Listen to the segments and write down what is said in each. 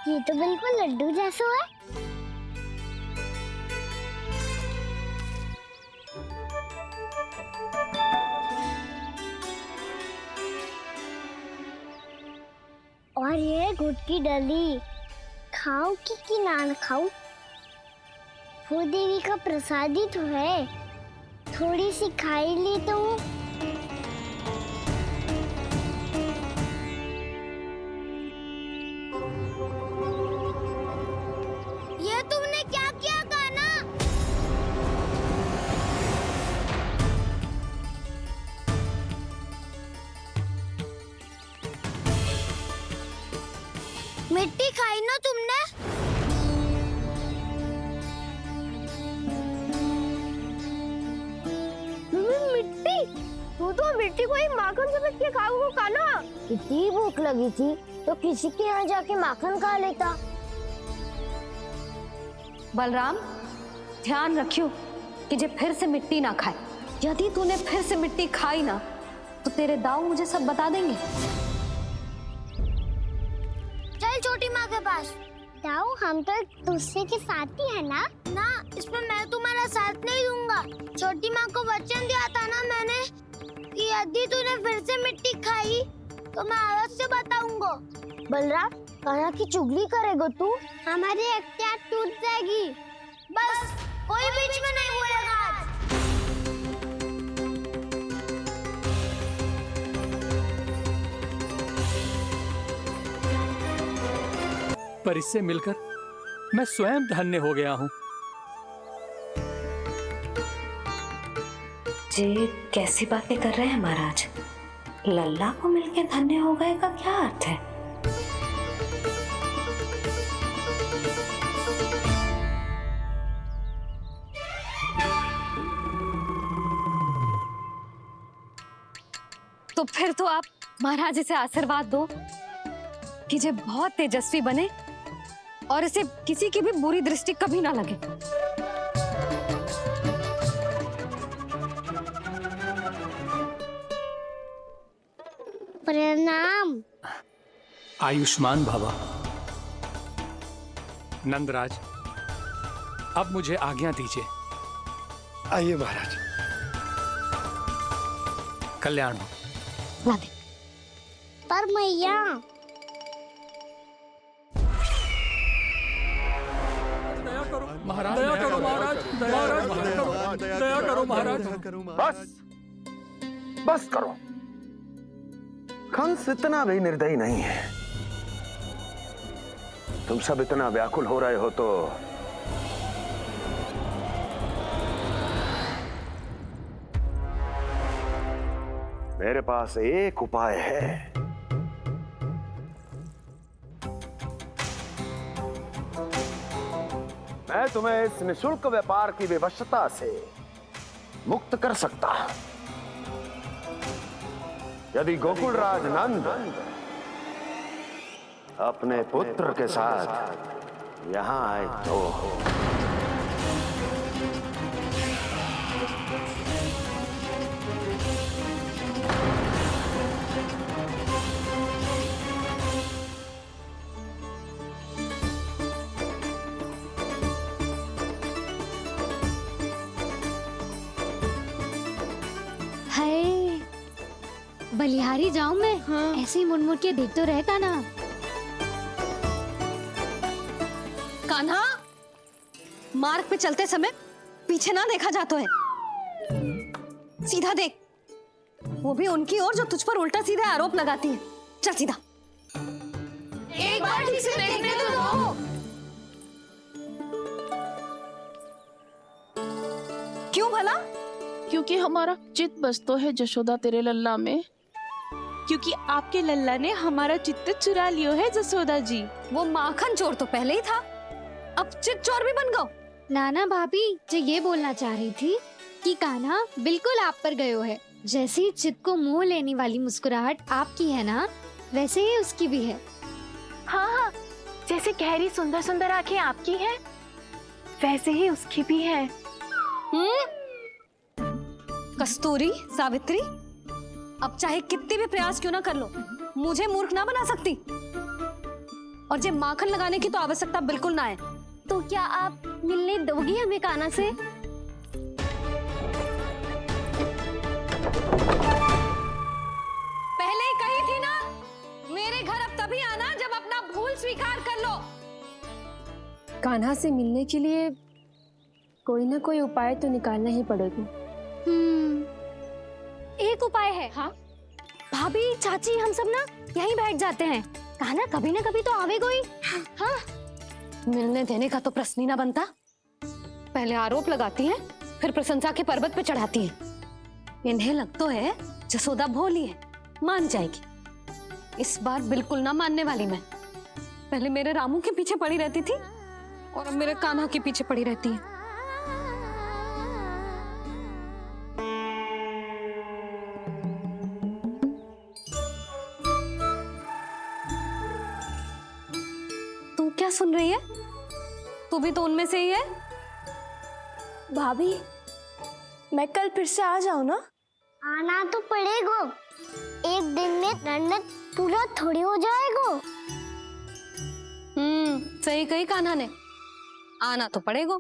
ये तो बिल्कुल लड्डू जैसा है। और ये गुड़ की डली खाऊं कि ना खाऊं? वो देवी का प्रसाद ही तो है, थोड़ी सी खाई ली तो। ये तुमने क्या किया कान्हा? मिट्टी खाई ना तुमने? मिट्टी? तू तो मिट्टी को ही माखन से पीट के खाओगे कान्हा। कितनी भूख लगी थी तो किसी के यहाँ जाके माखन खा लेता। बलराम, ध्यान रखियो कि जे फिर से मिट्टी ना खाए। यदि तूने फिर से मिट्टी खाई ना तो तेरे दाऊ मुझे सब बता देंगे। चल छोटी माँ के पास। दाऊ, हम तो एक दूसरे के साथ ही है ना? ना, इसमें मैं तुम्हारा साथ नहीं दूंगा। छोटी माँ को वचन दिया था ना मैंने कि यदि तूने फिर से मिट्टी खाई तो मैं अलग से बताऊंगा। बलराम, कान्हा की चुगली करेगा तू? हमारी अख्तियार टूट जाएगी। बस कोई बीच में नहीं बोलेगा आज। पर इससे मिलकर मैं स्वयं धन्य हो गया हूँ। जी कैसी बातें कर रहे हैं महाराज? लल्ला को मिलके धन्य हो गए का क्या अर्थ है? तो फिर तो आप महाराज इसे आशीर्वाद दो कि ये बहुत तेजस्वी बने और इसे किसी की भी बुरी दृष्टि कभी ना लगे। प्रणाम। आयुष्मान भव। नंदराज, अब मुझे आज्ञा दीजिए। आइए महाराज। कल्याण हो। राधे। पर मैया, महाराज, दया करो महाराज, दया करो महाराज। बस करो। कंस इतना भी निर्दयी नहीं है। तुम सब इतना व्याकुल हो रहे हो तो मेरे पास एक उपाय है। मैं तुम्हें इस निःशुल्क व्यापार की विवशता से मुक्त कर सकता हूं। यदि गोकुलराज नंद अपने पुत्र के साथ यहां आए तो बलिहारी जाऊं मैं? हाँ। ऐसे ही मुड़ के देख तो रहता ना। कान्हा, मार्ग पे चलते समय पीछे ना देखा जाता है। सीधा देख, वो भी उनकी ओर जो तुझ पर उल्टा सीधा आरोप लगाती है। चल सीधा। एक बार ठीक से देखने तो दो। क्यों भला? क्योंकि हमारा चित्त बसतो है जशोदा तेरे लल्ला में। क्योंकि आपके लल्ला ने हमारा चित्त चुरा लियो है जसोदा जी। वो माखन चोर तो पहले ही था, अब चित्त चोर भी बन गओ। नाना भाभी जो ये बोलना चाह रही थी कि कान्हा बिल्कुल आप पर गयो है। जैसे ही चित्त को मोह लेने वाली मुस्कुराहट आपकी है ना, वैसे ही उसकी भी है। हाँ हाँ, जैसे गहरी सुंदर सुंदर आंखें आपकी हैं, वैसे ही उसकी भी है। कस्तूरी, सावित्री, अब चाहे कितने भी प्रयास क्यों ना कर लो, मुझे मूर्ख ना बना सकती। और जे माखन लगाने की तो आवश्यकता बिल्कुल ना है। तो क्या आप मिलने दोगी हमें कान्हा से? पहले ही कही थी ना, मेरे घर अब तभी आना जब अपना भूल स्वीकार कर लो। कान्हा से मिलने के लिए कोई ना कोई उपाय तो निकालना ही पड़ेगा। एक उपाय है। हाँ? भाभी, चाची, हम सब ना यहीं बैठ जाते हैं। कान्हा कभी ना कभी तो आवेगा ही। हाँ, मिलने देने का तो प्रश्न ही ना बनता। पहले आरोप लगाती हैं, फिर प्रशंसा के पर्वत पे चढ़ाती हैं। इन्हें लगता है जसोदा भोली है, मान जाएगी। इस बार बिल्कुल ना मानने वाली मैं। पहले मेरे रामू के पीछे पड़ी रहती थी और अब मेरे कान्हा के पीछे पड़ी रहती है। तू क्या सुन रही है? तू भी तो उनमें से ही है। भाभी, मैं कल फिर से आ जाऊं ना? आना तो पड़ेगा। एक दिन में रन्नत पूरा थोड़ी हो जाएगा। सही कही कान्हा ने, आना तो पड़ेगा।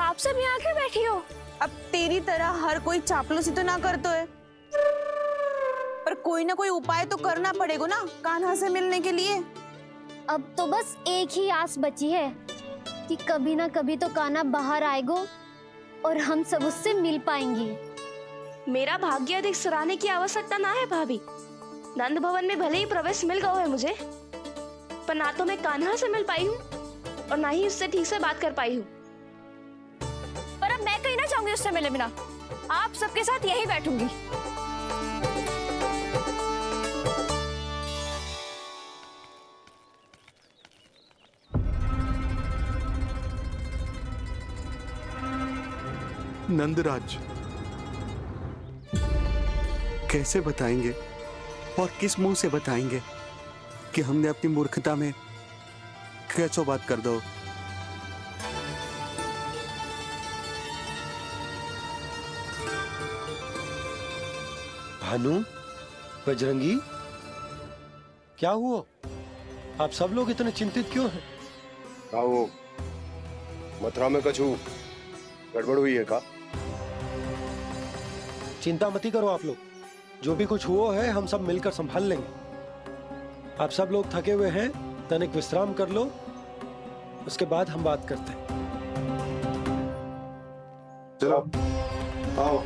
आप सब यहाँ क्यों बैठी हो? अब तेरी तरह हर कोई चापलूसी तो ना करतो है, पर कोई ना कोई उपाय तो करना पड़ेगा ना कान्हा से मिलने के लिए। अब तो बस एक ही आस बची है कि कभी ना कभी तो कान्हा बाहर आएगा और हम सब उससे मिल पाएंगे। मेरा भाग्य अधिक सराहने की आवश्यकता ना है भाभी। नंद भवन में भले ही प्रवेश मिल गया है मुझे, पर ना तो मैं कान्हा से मिल पाई हूँ और ना ही उससे ठीक से बात कर पाई हूँ। पर अब मैं कहीं ना चाहूंगी उससे मिले बिना। आप सबके साथ यहीं बैठूंगी। नंदराज, कैसे बताएंगे और किस मुंह से बताएंगे कि हमने अपनी मूर्खता में कैसो बात कर दो। भानु, बजरंगी, क्या हुआ? आप सब लोग इतने चिंतित क्यों हैं? आओ, मथुरा में कछु गड़बड़ हुई है का? चिंता मती करो आप लोग, जो भी कुछ हुआ है हम सब मिलकर संभाल लेंगे। आप सब लोग थके हुए हैं, तनिक विश्राम कर लो, उसके बाद हम बात करते हैं। चलो, आओ।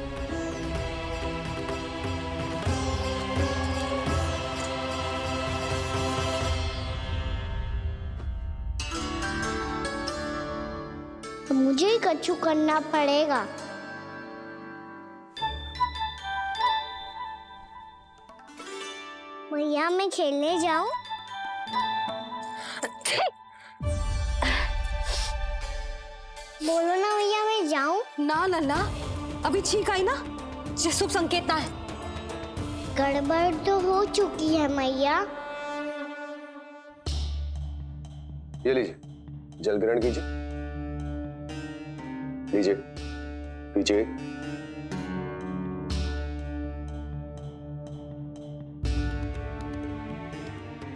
तो मुझे ही कछु करना पड़ेगा। भैया, मैं खेलने जाऊं? बोलो ना भैया, मैं जाऊं? ना लल्ला, अभी छींक आई ना, ये शुभ संकेत ना है। गड़बड़ तो हो चुकी है मैया। ये लीजिए, जल ग्रहण कीजिए। लीजिए, पीछे।